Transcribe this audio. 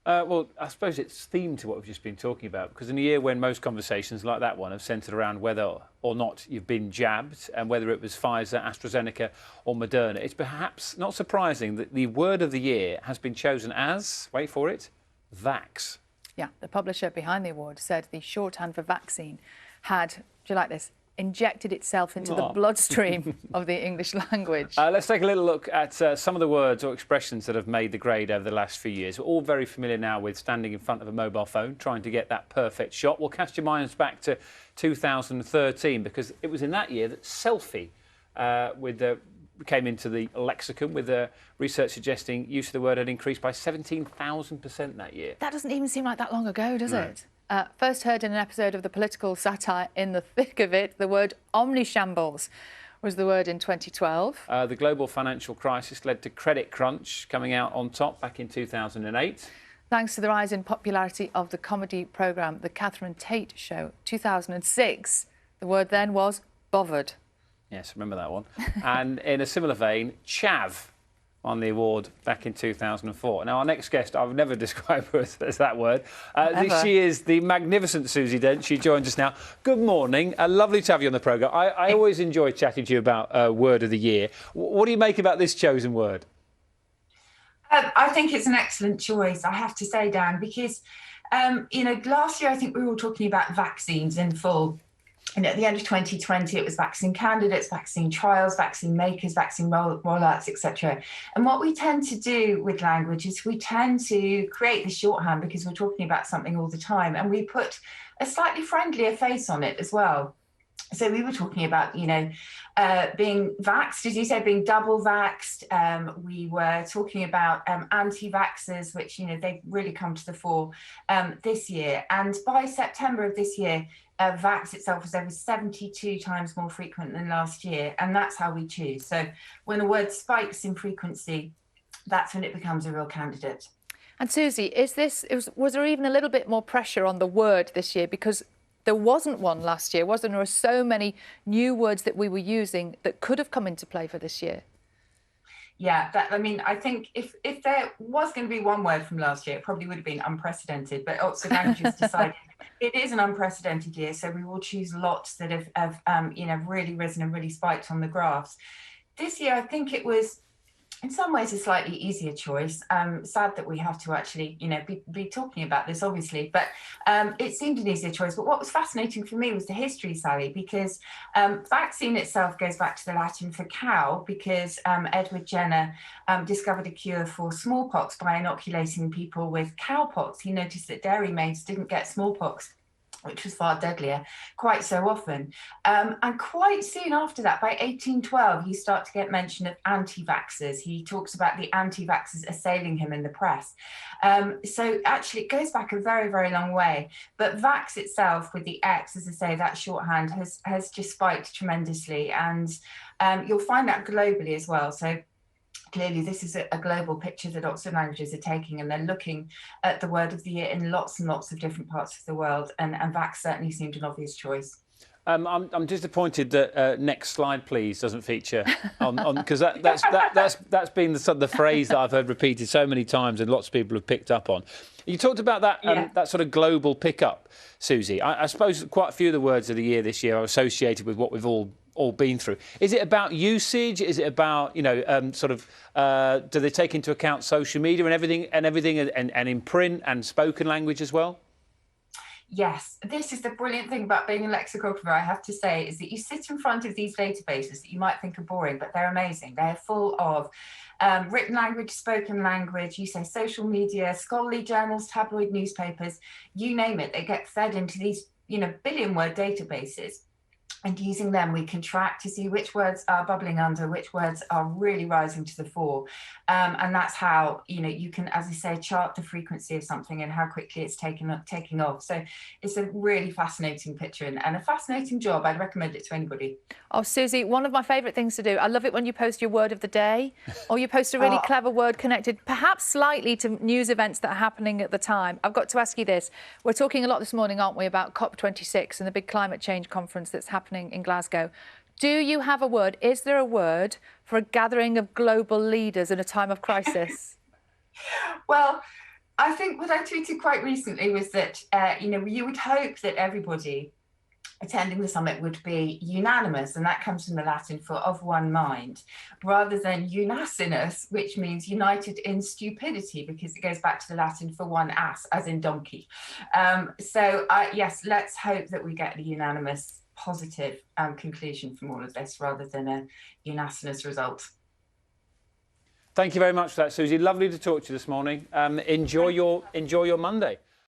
Well, I suppose it's themed to what we've just been talking about, because in a year when most conversations like that one have centred around whether or not you've been jabbed and whether it was Pfizer, AstraZeneca or Moderna, it's perhaps not surprising that the word of the year has been chosen as, wait for it, vax. Yeah, the publisher behind the award said the shorthand for vaccine had, do you like this, injected itself into the bloodstream of the English language. Let's take a little look at some of the words or expressions that have made the grade over the last few years. We're all very familiar now with standing in front of a mobile phone, trying to get that perfect shot. We'll cast your minds back to 2013, because it was in that year that selfie came into the lexicon, with research suggesting use of the word had increased by 17,000% that year. That doesn't even seem like that long ago, does No. it? First heard in an episode of the political satire In the Thick of It, the word omnishambles was the word in 2012. The global financial crisis led to credit crunch coming out on top back in 2008. Thanks to the rise in popularity of the comedy programme The Catherine Tate Show, 2006, the word then was bothered. Yes, remember that one. And in a similar vein, chav won the award back in 2004. Now, our next guest, I've never described her as that word. She is the magnificent Susie Dent. She joins us now. Good morning. Lovely to have you on the programme. I always enjoy chatting to you about Word of the Year. What do you make about this chosen word? I think it's an excellent choice, I have to say, Dan, because, last year I think we were all talking about vaccines in full. And at the end of 2020, it was vaccine candidates, vaccine trials, vaccine makers, vaccine rollouts, etc. And what we tend to do with language is we tend to create the shorthand because we're talking about something all the time, and we put a slightly friendlier face on it as well. So we were talking about, being vaxxed, as you said, being double vaxxed. We were talking about anti-vaxxers, which, they've really come to the fore this year. And by September of this year, vax itself was over 72 times more frequent than last year. And that's how we choose. So when a word spikes in frequency, that's when it becomes a real candidate. And Susie, was there even a little bit more pressure on the word this year? Because there wasn't one last year, wasn't there? There were so many new words that we were using that could have come into play for this year. Yeah, I think if there was going to be one word from last year, it probably would have been unprecedented. But Oxford Languages decided it is an unprecedented year, so we will choose lots that have really risen and really spiked on the graphs. This year, I think it was, in some ways, a slightly easier choice. Sad that we have to actually, be talking about this, obviously, but it seemed an easier choice. But what was fascinating for me was the history, Sally, because vaccine itself goes back to the Latin for cow, because Edward Jenner discovered a cure for smallpox by inoculating people with cowpox. He noticed that dairymaids didn't get smallpox, which was far deadlier, quite so often. And quite soon after that, by 1812, you start to get mention of anti-vaxxers. He talks about the anti-vaxxers assailing him in the press. So actually, it goes back a very, very long way. But vax itself, with the X, as I say, that shorthand has just spiked tremendously. And you'll find that globally as well. So clearly, this is a global picture that Oxford Languages are taking, and they're looking at the word of the year in lots and lots of different parts of the world. And vax certainly seemed an obvious choice. I'm disappointed that next slide, please, doesn't feature on because that's been the phrase that I've heard repeated so many times, and lots of people have picked up on. You talked about that that sort of global pickup, Susie. I suppose quite a few of the words of the year this year are associated with what we've all been through. Is it about usage? Is it about do they take into account social media and everything and in print and spoken language as well? Yes, this is the brilliant thing about being a lexicographer, I have to say, is that you sit in front of these databases that you might think are boring, but they're amazing. They're full of written language, spoken language, you say social media, scholarly journals, tabloid newspapers, you name it. They get fed into these, billion-word databases. And using them, we can track to see which words are bubbling under, which words are really rising to the fore. And that's how, you can, as I say, chart the frequency of something and how quickly it's taking off. So it's a really fascinating picture and a fascinating job. I'd recommend it to anybody. Oh, Susie, one of my favourite things to do. I love it when you post your word of the day, or you post a really clever word connected, perhaps slightly to news events that are happening at the time. I've got to ask you this. We're talking a lot this morning, aren't we, about COP26 and the big climate change conference that's happening in Glasgow. Do you have a word? Is there a word for a gathering of global leaders in a time of crisis? Well, I think what I tweeted quite recently was that, you would hope that everybody attending the summit would be unanimous, and that comes from the Latin for of one mind, rather than unasinus, which means united in stupidity, because it goes back to the Latin for one ass, as in donkey. Yes, let's hope that we get a unanimous positive conclusion from all of this, rather than a unasinus result. Thank you very much for that, Susie. Lovely to talk to you this morning. Enjoy your Monday.